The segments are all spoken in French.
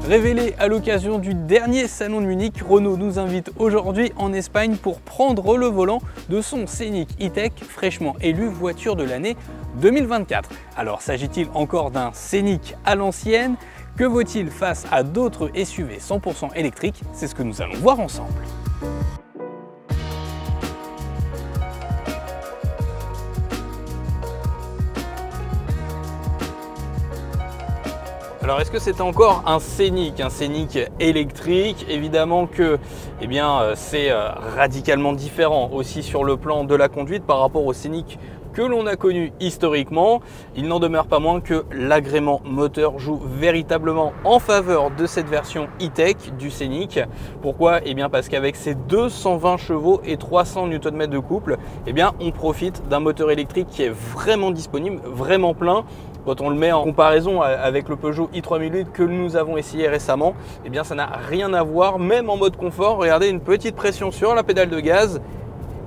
Révélé à l'occasion du dernier salon de Munich, Renault nous invite aujourd'hui en Espagne pour prendre le volant de son Scénic E-Tech, fraîchement élu voiture de l'année 2024. Alors s'agit-il encore d'un Scénic à l'ancienne? Que vaut-il face à d'autres SUV 100% électriques? C'est ce que nous allons voir ensemble. Alors est-ce que c'est encore un Scénic électrique? Évidemment que c'est radicalement différent aussi sur le plan de la conduite par rapport au Scénic que l'on a connu historiquement. Il n'en demeure pas moins que l'agrément moteur joue véritablement en faveur de cette version E-Tech du Scénic. Pourquoi? Parce qu'avec ses 220 chevaux et 300 Nm de couple, on profite d'un moteur électrique qui est vraiment disponible, vraiment plein. Quand on le met en comparaison avec le Peugeot i3008 que nous avons essayé récemment, ça n'a rien à voir, même en mode confort. Regardez, une petite pression sur la pédale de gaz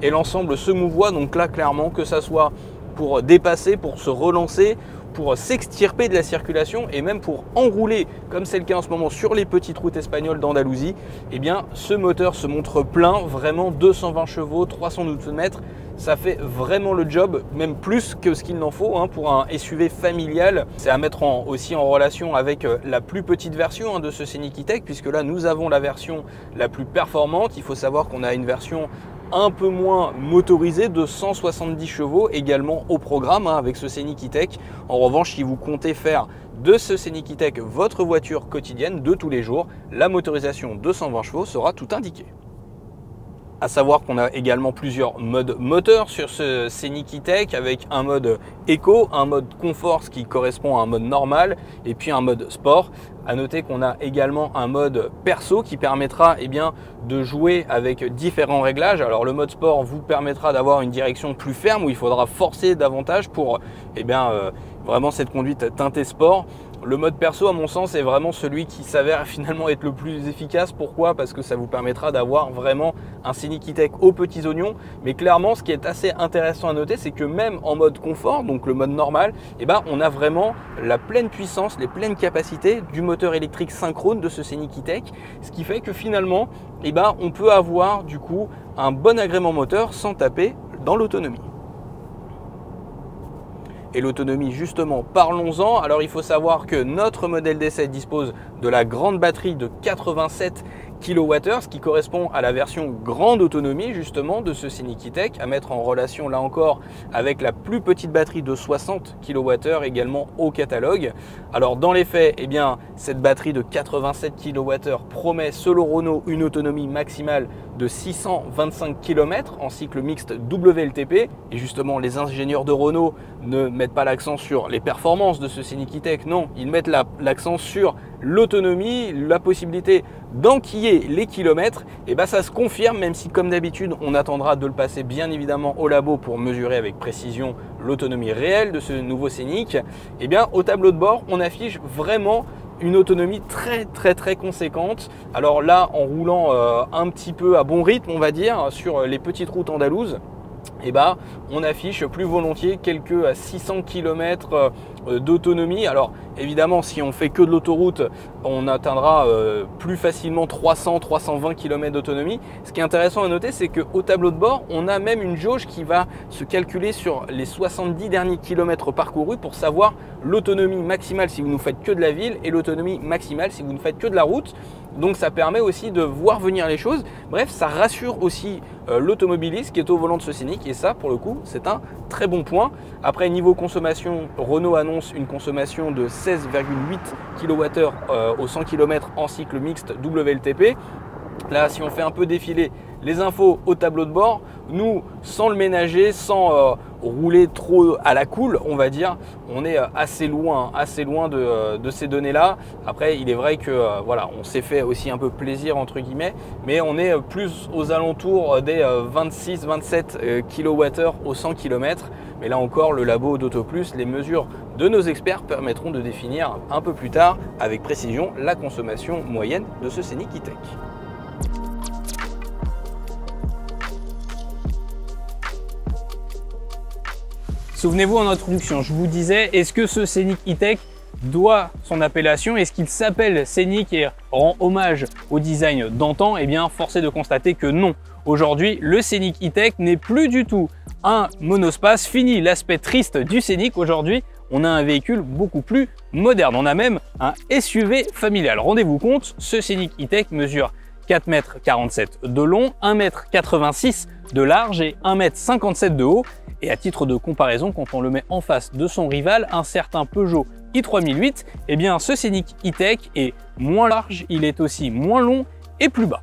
et l'ensemble se mouvoie. Donc là, clairement, que ça soit pour dépasser, pour se relancer, pour s'extirper de la circulation et même pour enrouler, comme c'est le cas en ce moment sur les petites routes espagnoles d'Andalousie, ce moteur se montre plein, vraiment 220 chevaux, 300 Nm. Ça fait vraiment le job, même plus que ce qu'il n'en faut pour un SUV familial. C'est à mettre aussi en relation avec la plus petite version de ce Scénic E-Tech, puisque là nous avons la version la plus performante. Il faut savoir qu'on a une version un peu moins motorisée de 170 chevaux également au programme avec ce Scénic E-Tech. En revanche, si vous comptez faire de ce Scénic E-Tech votre voiture quotidienne de tous les jours, la motorisation de 120 chevaux sera tout indiquée. À savoir qu'on a également plusieurs modes moteurs sur ce Scénic E-Tech avec un mode éco, un mode confort, ce qui correspond à un mode normal, et puis un mode sport. À noter qu'on a également un mode perso qui permettra de jouer avec différents réglages. Alors le mode sport vous permettra d'avoir une direction plus ferme où il faudra forcer davantage pour vraiment cette conduite teintée sport. Le mode perso, à mon sens, est vraiment celui qui s'avère finalement être le plus efficace. Pourquoi? Parce que ça vous permettra d'avoir vraiment un Scénic E-Tech aux petits oignons. Mais clairement, ce qui est assez intéressant à noter, c'est que même en mode confort, donc le mode normal, on a vraiment la pleine puissance, les pleines capacités du moteur électrique synchrone de ce Scénic E-Tech. Ce qui fait que finalement, on peut avoir du coup un bon agrément moteur sans taper dans l'autonomie. Et l'autonomie, justement, parlons-en. Alors il faut savoir que notre modèle d'essai dispose de la grande batterie de 87 kWh, ce qui correspond à la version grande autonomie justement de ce Scénic E-Tech, à mettre en relation là encore avec la plus petite batterie de 60 kWh également au catalogue. Alors dans les faits, cette batterie de 87 kWh promet selon Renault une autonomie maximale de 625 km en cycle mixte WLTP. Et justement, les ingénieurs de Renault ne mettent pas l'accent sur les performances de ce Scénic E-Tech, non, ils mettent l'accent sur l'autonomie, la possibilité d'enquiller les kilomètres. Et ça se confirme, même si comme d'habitude on attendra de le passer bien évidemment au labo pour mesurer avec précision l'autonomie réelle de ce nouveau Scénic. Au tableau de bord on affiche vraiment une autonomie très conséquente. Alors là, en roulant un petit peu à bon rythme, on va dire, sur les petites routes andalouses, on affiche plus volontiers quelques 600 km d'autonomie. Alors évidemment, si on fait que de l'autoroute, on atteindra plus facilement 300-320 km d'autonomie. Ce qui est intéressant à noter, c'est qu'au tableau de bord, on a même une jauge qui va se calculer sur les 70 derniers kilomètres parcourus pour savoir l'autonomie maximale si vous ne faites que de la ville et l'autonomie maximale si vous ne faites que de la route. Donc ça permet aussi de voir venir les choses. Bref, ça rassure aussi l'automobiliste qui est au volant de ce Scénic, et ça pour le coup c'est un très bon point. Après, niveau consommation, Renault annonce une consommation de 16,8 kWh au 100 km en cycle mixte WLTP. Là, si on fait un peu défiler les infos au tableau de bord, nous, sans le ménager, sans rouler trop à la cool, on va dire, on est assez loin de ces données-là. Après, il est vrai que voilà, on s'est fait aussi un peu plaisir entre guillemets, mais on est plus aux alentours des 26-27 kWh au 100 km. Mais là encore, le labo d'AutoPlus, les mesures de nos experts permettront de définir un peu plus tard avec précision la consommation moyenne de ce Scénic E-Tech. Souvenez-vous en introduction, je vous disais, est-ce que ce Scénic E-Tech doit son appellation. Est-ce qu'il s'appelle Scénic et rend hommage au design d'antan? Eh bien, force est de constater que non. Aujourd'hui, le Scénic E-Tech n'est plus du tout un monospace. Fini l'aspect triste du Scénic. Aujourd'hui, on a un véhicule beaucoup plus moderne. On a même un SUV familial. Rendez-vous compte, ce Scénic E-Tech mesure 4,47 m de long, 1,86 m de large et 1,57 m de haut. Et à titre de comparaison, quand on le met en face de son rival, un certain Peugeot i3008, eh bien ce Scénic E-Tech est moins large, il est aussi moins long et plus bas.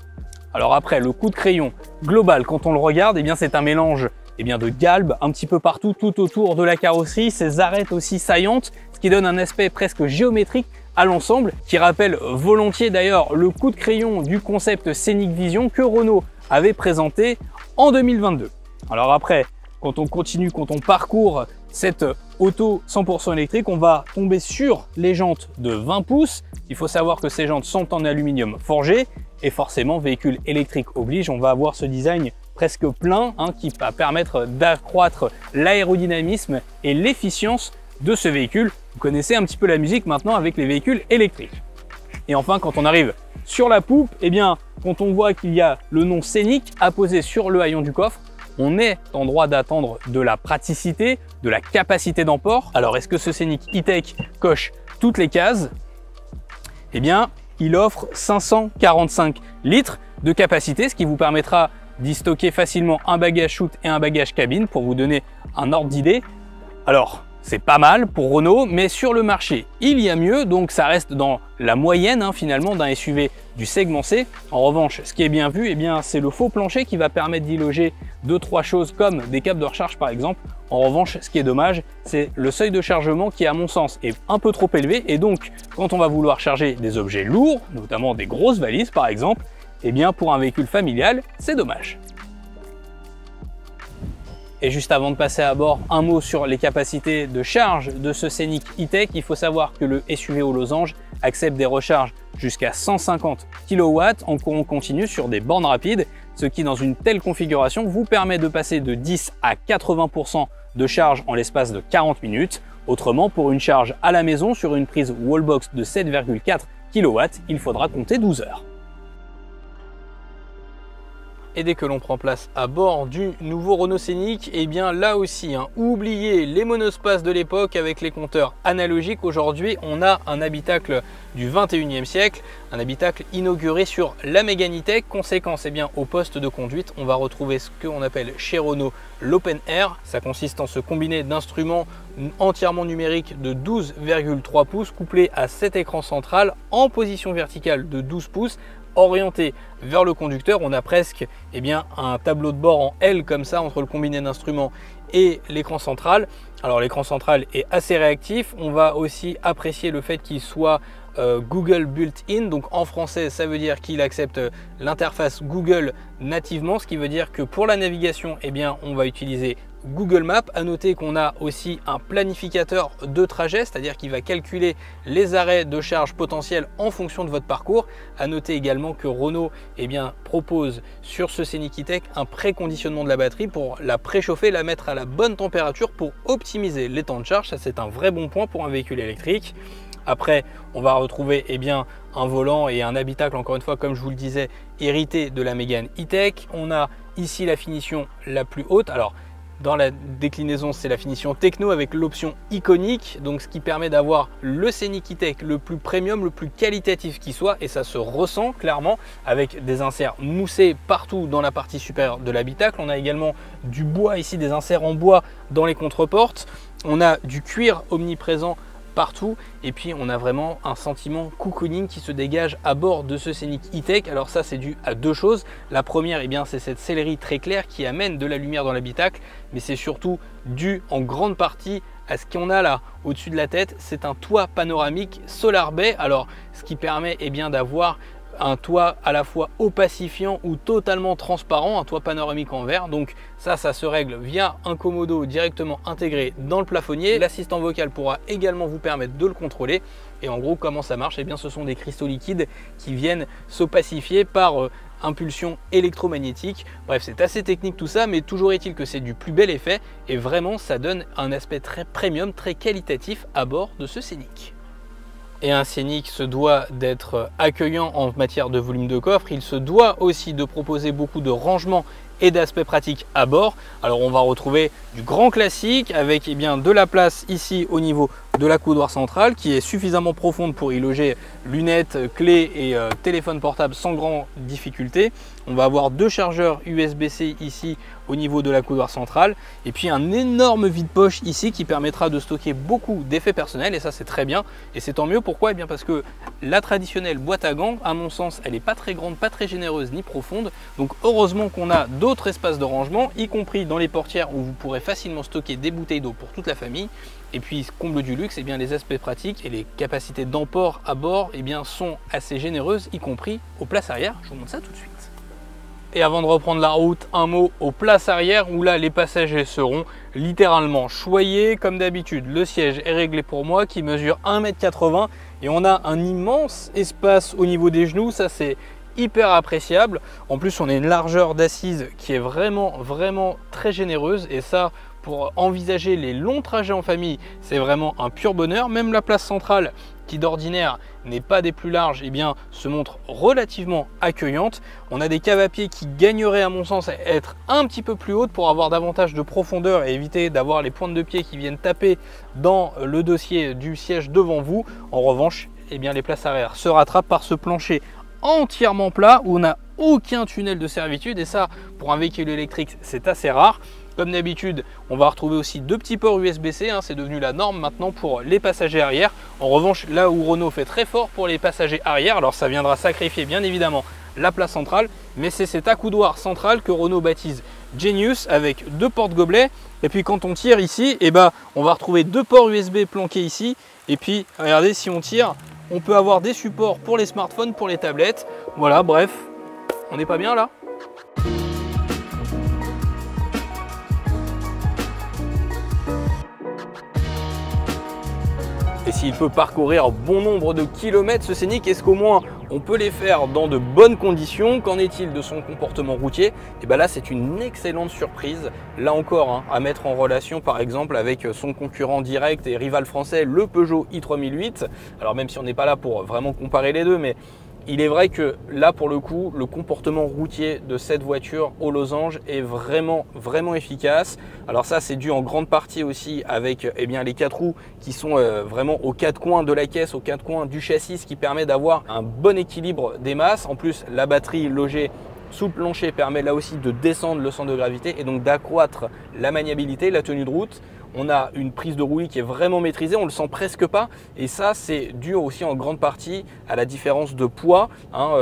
Alors après, le coup de crayon global, quand on le regarde, eh bien c'est un mélange de galbe un petit peu partout, tout autour de la carrosserie, ces arêtes aussi saillantes, ce qui donne un aspect presque géométrique à l'ensemble, qui rappelle volontiers d'ailleurs le coup de crayon du concept Scénic Vision que Renault avait présenté en 2022. Alors après, quand on continue, quand on parcourt cette auto 100% électrique, on va tomber sur les jantes de 20 pouces. Il faut savoir que ces jantes sont en aluminium forgé et forcément, véhicule électrique oblige, on va avoir ce design presque plein qui va permettre d'accroître l'aérodynamisme et l'efficience de ce véhicule. Vous connaissez un petit peu la musique maintenant avec les véhicules électriques. Et enfin, quand on arrive sur la poupe, eh bien, quand on voit qu'il y a le nom Scénic apposé sur le haillon du coffre, on est en droit d'attendre de la praticité, de la capacité d'emport. Alors, est-ce que ce Scénic E-Tech coche toutes les cases? Eh bien, il offre 545 litres de capacité, ce qui vous permettra d'y stocker facilement un bagage chute et un bagage cabine pour vous donner un ordre d'idée. Alors, c'est pas mal pour Renault, mais sur le marché, il y a mieux, donc ça reste dans la moyenne finalement d'un SUV du segment C. En revanche, ce qui est bien vu, eh bien, c'est le faux plancher qui va permettre d'y loger 2-3 choses comme des câbles de recharge par exemple. En revanche, ce qui est dommage, c'est le seuil de chargement qui, à mon sens, est un peu trop élevé. Et donc, quand on va vouloir charger des objets lourds, notamment des grosses valises par exemple, eh bien, pour un véhicule familial, c'est dommage. Et juste avant de passer à bord, un mot sur les capacités de charge de ce Scénic E-Tech. Il faut savoir que le SUV aux losanges accepte des recharges jusqu'à 150 kW en courant continu sur des bornes rapides, ce qui dans une telle configuration vous permet de passer de 10 à 80% de charge en l'espace de 40 minutes. Autrement, pour une charge à la maison sur une prise wallbox de 7,4 kW, il faudra compter 12 heures. Et dès que l'on prend place à bord du nouveau Renault Scénic, et bien là aussi, oubliez les monospaces de l'époque avec les compteurs analogiques. Aujourd'hui, on a un habitacle du 21e siècle, un habitacle inauguré sur la Mégane E-Tech. Conséquence, au poste de conduite, on va retrouver ce qu'on appelle chez Renault l'Open Air. Ça consiste en ce combiné d'instruments entièrement numériques de 12,3 pouces couplés à 7 écrans central en position verticale de 12 pouces. Orienté vers le conducteur, on a presque un tableau de bord en L comme ça entre le combiné d'instruments et l'écran central. Alors l'écran central est assez réactif, on va aussi apprécier le fait qu'il soit Google built-in, donc en français ça veut dire qu'il accepte l'interface Google nativement, ce qui veut dire que pour la navigation, on va utiliser Google Maps. À noter qu'on a aussi un planificateur de trajet, c'est-à-dire qu'il va calculer les arrêts de charge potentiels en fonction de votre parcours. À noter également que Renault propose sur ce Scénic E-Tech un préconditionnement de la batterie pour la préchauffer, la mettre à la bonne température pour optimiser les temps de charge. Ça, c'est un vrai bon point pour un véhicule électrique. Après, on va retrouver un volant et un habitacle, encore une fois, comme je vous le disais, hérité de la Mégane E-Tech. On a ici la finition la plus haute. Alors, dans la déclinaison, c'est la finition techno avec l'option iconique, donc ce qui permet d'avoir le Scénic E-Tech le plus premium, le plus qualitatif qui soit, et ça se ressent clairement avec des inserts moussés partout dans la partie supérieure de l'habitacle. On a également du bois ici, des inserts en bois dans les contreportes. On a du cuir omniprésent partout, et puis on a vraiment un sentiment cocooning qui se dégage à bord de ce Scénic E-Tech. Alors ça, c'est dû à deux choses. La première, c'est cette sellerie très claire qui amène de la lumière dans l'habitacle, mais c'est surtout dû en grande partie à ce qu'on a là au-dessus de la tête. C'est un toit panoramique Solar Bay, alors ce qui permet d'avoir un toit à la fois opacifiant ou totalement transparent, un toit panoramique en verre. Donc ça se règle via un commodo directement intégré dans le plafonnier. L'assistant vocal pourra également vous permettre de le contrôler. Et en gros, comment ça marche? Ce sont des cristaux liquides qui viennent s'opacifier par impulsion électromagnétique. Bref, c'est assez technique tout ça, mais toujours est-il que c'est du plus bel effet et vraiment ça donne un aspect très premium, très qualitatif à bord de ce Scénic. et un Scénic se doit d'être accueillant en matière de volume de coffre, il se doit aussi de proposer beaucoup de rangement et d'aspect pratique à bord. Alors on va retrouver du grand classique avec de la place ici au niveau de la coudoir centrale qui est suffisamment profonde pour y loger lunettes, clés et téléphone portable sans grande difficulté. On va avoir 2 chargeurs USB-C ici au niveau de la coudoir centrale et puis un énorme vide-poche ici qui permettra de stocker beaucoup d'effets personnels et ça c'est très bien et c'est tant mieux. Pourquoi? Eh bien parce que la traditionnelle boîte à gants, à mon sens, elle n'est pas très grande, pas très généreuse ni profonde. Donc heureusement qu'on a d'autres espaces de rangement, y compris dans les portières où vous pourrez facilement stocker des bouteilles d'eau pour toute la famille. Et puis comble du luxe, les aspects pratiques et les capacités d'emport à bord sont assez généreuses, y compris aux places arrière. Je vous montre ça tout de suite. Et avant de reprendre la route, un mot aux places arrière où là les passagers seront littéralement choyés. Comme d'habitude, le siège est réglé pour moi qui mesure 1,80 m et on a un immense espace au niveau des genoux, ça c'est hyper appréciable. En plus on a une largeur d'assise qui est vraiment très généreuse et ça pour envisager les longs trajets en famille c'est vraiment un pur bonheur. Même la place centrale qui d'ordinaire n'est pas des plus larges se montre relativement accueillante. On a des caves à pied qui gagneraient à mon sens à être un petit peu plus hautes pour avoir davantage de profondeur et éviter d'avoir les pointes de pied qui viennent taper dans le dossier du siège devant vous. En revanche les places arrière se rattrapent par ce plancher entièrement plat où on n'a aucun tunnel de servitude et ça pour un véhicule électrique c'est assez rare. Comme d'habitude, on va retrouver aussi 2 petits ports USB-C, c'est devenu la norme maintenant pour les passagers arrière. En revanche, là où Renault fait très fort pour les passagers arrière, alors ça viendra sacrifier bien évidemment la place centrale, mais c'est cet accoudoir central que Renault baptise Genius avec 2 porte-gobelets. Et puis quand on tire ici, on va retrouver 2 ports USB planqués ici. Et puis regardez, si on tire, on peut avoir des supports pour les smartphones, pour les tablettes. Voilà, bref, on n'est pas bien là? Et s'il peut parcourir bon nombre de kilomètres ce Scénic, est-ce qu'au moins on peut les faire dans de bonnes conditions? Qu'en est-il de son comportement routier? Et là c'est une excellente surprise, là encore à mettre en relation par exemple avec son concurrent direct et rival français, le Peugeot i3008. Alors même si on n'est pas là pour vraiment comparer les deux, mais il est vrai que là pour le coup le comportement routier de cette voiture aux losanges est vraiment efficace. Alors ça c'est dû en grande partie aussi avec les 4 roues qui sont vraiment aux 4 coins de la caisse, aux 4 coins du châssis, ce qui permet d'avoir un bon équilibre des masses. En plus la batterie logée sous le plancher permet là aussi de descendre le centre de gravité et donc d'accroître la maniabilité, la tenue de route. On a une prise de roulis qui est vraiment maîtrisée, on le sent presque pas et ça c'est dû aussi en grande partie à la différence de poids.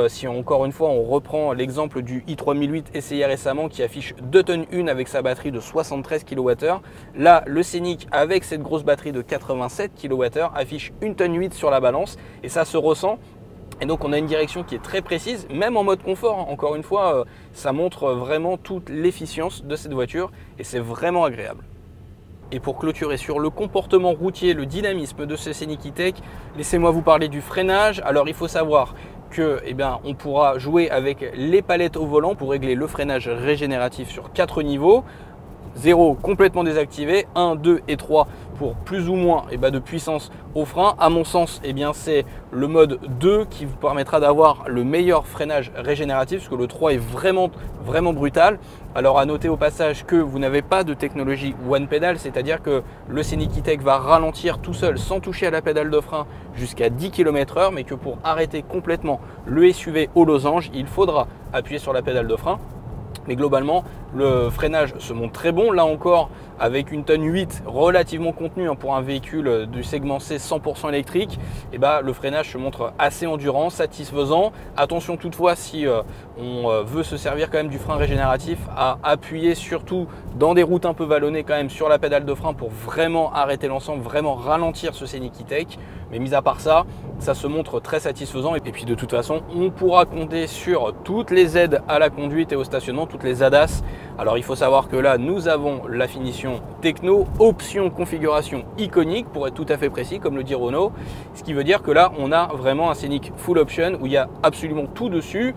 Si encore une fois on reprend l'exemple du i3008 essayé récemment qui affiche 2 tonnes 1 avec sa batterie de 73 kWh, là le Scénic avec cette grosse batterie de 87 kWh affiche 1 tonne 8 sur la balance et ça se ressent. Et donc on a une direction qui est très précise, même en mode confort. Encore une fois, ça montre vraiment toute l'efficience de cette voiture et c'est vraiment agréable. Et pour clôturer sur le comportement routier, le dynamisme de ce Scénic E-Tech, laissez-moi vous parler du freinage. Alors il faut savoir que on pourra jouer avec les palettes au volant pour régler le freinage régénératif sur 4 niveaux. 0 complètement désactivé, 1, 2 et 3 pour plus ou moins de puissance au frein. À mon sens, c'est le mode 2 qui vous permettra d'avoir le meilleur freinage régénératif parce que le 3 est vraiment brutal. Alors à noter au passage que vous n'avez pas de technologie one pedal, c'est-à-dire que le Scénic E-Tech va ralentir tout seul sans toucher à la pédale de frein jusqu'à 10 km/h, mais que pour arrêter complètement le SUV au losange, il faudra appuyer sur la pédale de frein. Mais globalement, le freinage se montre très bon. Là encore, avec une tonne 8 relativement contenue pour un véhicule du segment C 100% électrique, le freinage se montre assez endurant, satisfaisant. Attention toutefois, si on veut se servir quand même du frein régénératif, à appuyer surtout dans des routes un peu vallonnées quand même sur la pédale de frein pour vraiment arrêter l'ensemble, vraiment ralentir ce Scénic E-Tech. Mais mis à part ça, ça se montre très satisfaisant. Et puis de toute façon, on pourra compter sur toutes les aides à la conduite et au stationnement, toutes les ADAS. Alors il faut savoir que là, nous avons la finition techno, option configuration iconique pour être tout à fait précis, comme le dit Renault. Ce qui veut dire que là, on a vraiment un Scénic full option où il y a absolument tout dessus.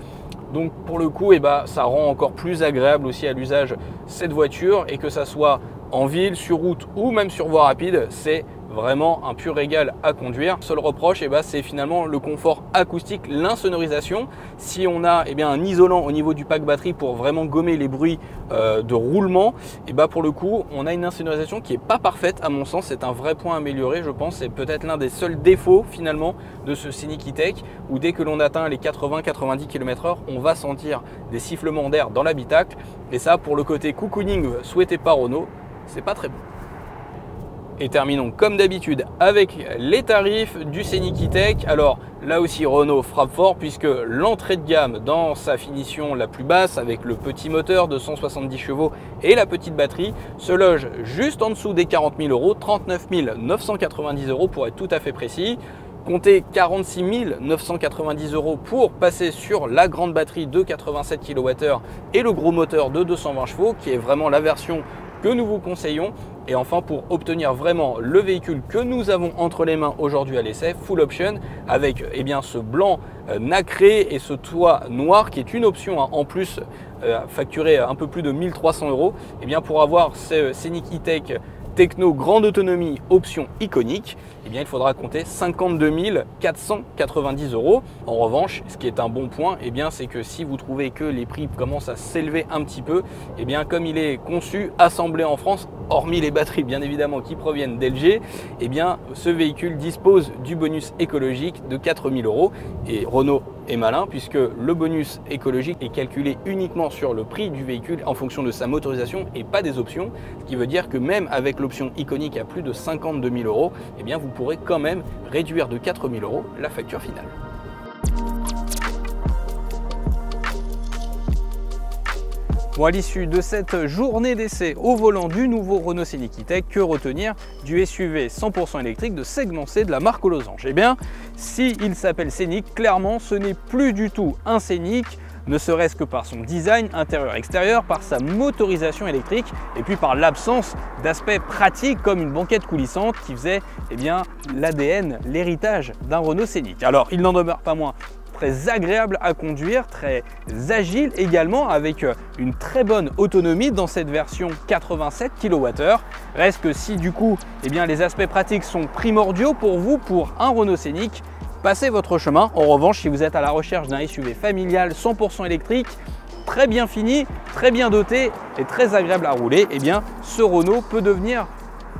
Donc pour le coup, ça rend encore plus agréable aussi à l'usage cette voiture et que ça soit en ville, sur route ou même sur voie rapide, c'est vraiment un pur régal à conduire. Seul reproche, c'est finalement le confort acoustique, l'insonorisation. Si on a un isolant au niveau du pack batterie pour vraiment gommer les bruits de roulement, pour le coup, on a une insonorisation qui n'est pas parfaite à mon sens. C'est un vrai point à améliorer, je pense. C'est peut-être l'un des seuls défauts finalement de ce Scenic E-Tech, où dès que l'on atteint les 80-90 km/h, on va sentir des sifflements d'air dans l'habitacle. Et ça, pour le côté cocooning souhaité par Renault, c'est pas très bon. Et terminons comme d'habitude avec les tarifs du Scenic E-Tech. Alors là aussi Renault frappe fort puisque l'entrée de gamme dans sa finition la plus basse avec le petit moteur de 170 chevaux et la petite batterie se loge juste en dessous des 40 000 €, 39 990 € pour être tout à fait précis. Comptez 46 990 € pour passer sur la grande batterie de 87 kWh et le gros moteur de 220 chevaux qui est vraiment la version que nous vous conseillons. Et enfin, pour obtenir vraiment le véhicule que nous avons entre les mains aujourd'hui à l'essai, full option, avec ce blanc nacré et ce toit noir qui est une option en plus facturé un peu plus de 1300 €. Pour avoir ce Scenic E-Tech Techno grande autonomie option iconique, il faudra compter 52 490 €. En revanche, ce qui est un bon point, c'est que si vous trouvez que les prix commencent à s'élever un petit peu, comme il est conçu, assemblé en France, hormis les batteries bien évidemment qui proviennent d'LG, ce véhicule dispose du bonus écologique de 4 000 €. Et Renault est malin puisque le bonus écologique est calculé uniquement sur le prix du véhicule en fonction de sa motorisation et pas des options, ce qui veut dire que même avec l'option iconique à plus de 52 000 €, vous pourrez quand même réduire de 4 000 € la facture finale. Bon, à l'issue de cette journée d'essai au volant du nouveau Renault Scenic E-Tech, que retenir du SUV 100% électrique de segment C de la marque aux losanges? S'il s'appelle Scenic, clairement ce n'est plus du tout un Scenic, ne serait-ce que par son design intérieur-extérieur, par sa motorisation électrique et puis par l'absence d'aspect pratique comme une banquette coulissante qui faisait l'ADN, l'héritage d'un Renault Scenic. Alors il n'en demeure pas moins très agréable à conduire, très agile également, avec une très bonne autonomie dans cette version 87 kWh. Reste que si du coup les aspects pratiques sont primordiaux pour vous pour un Renault Scenic, passez votre chemin. En revanche, si vous êtes à la recherche d'un SUV familial 100% électrique, très bien fini, très bien doté et très agréable à rouler, ce Renault peut devenir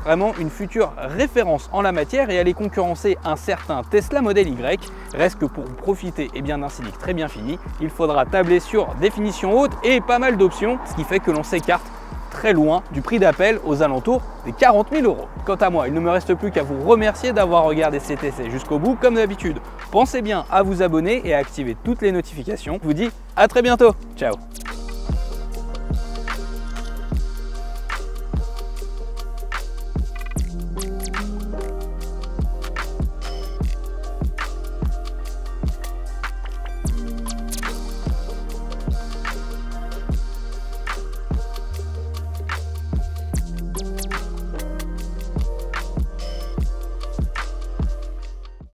vraiment une future référence en la matière et aller concurrencer un certain Tesla Model Y. Reste que pour profiter d'un Scenic très bien fini, il faudra tabler sur des finitions hautes et pas mal d'options, ce qui fait que l'on s'écarte très loin du prix d'appel aux alentours des 40 000 €. Quant à moi, il ne me reste plus qu'à vous remercier d'avoir regardé cet essai jusqu'au bout. Comme d'habitude, pensez bien à vous abonner et à activer toutes les notifications. Je vous dis à très bientôt. Ciao.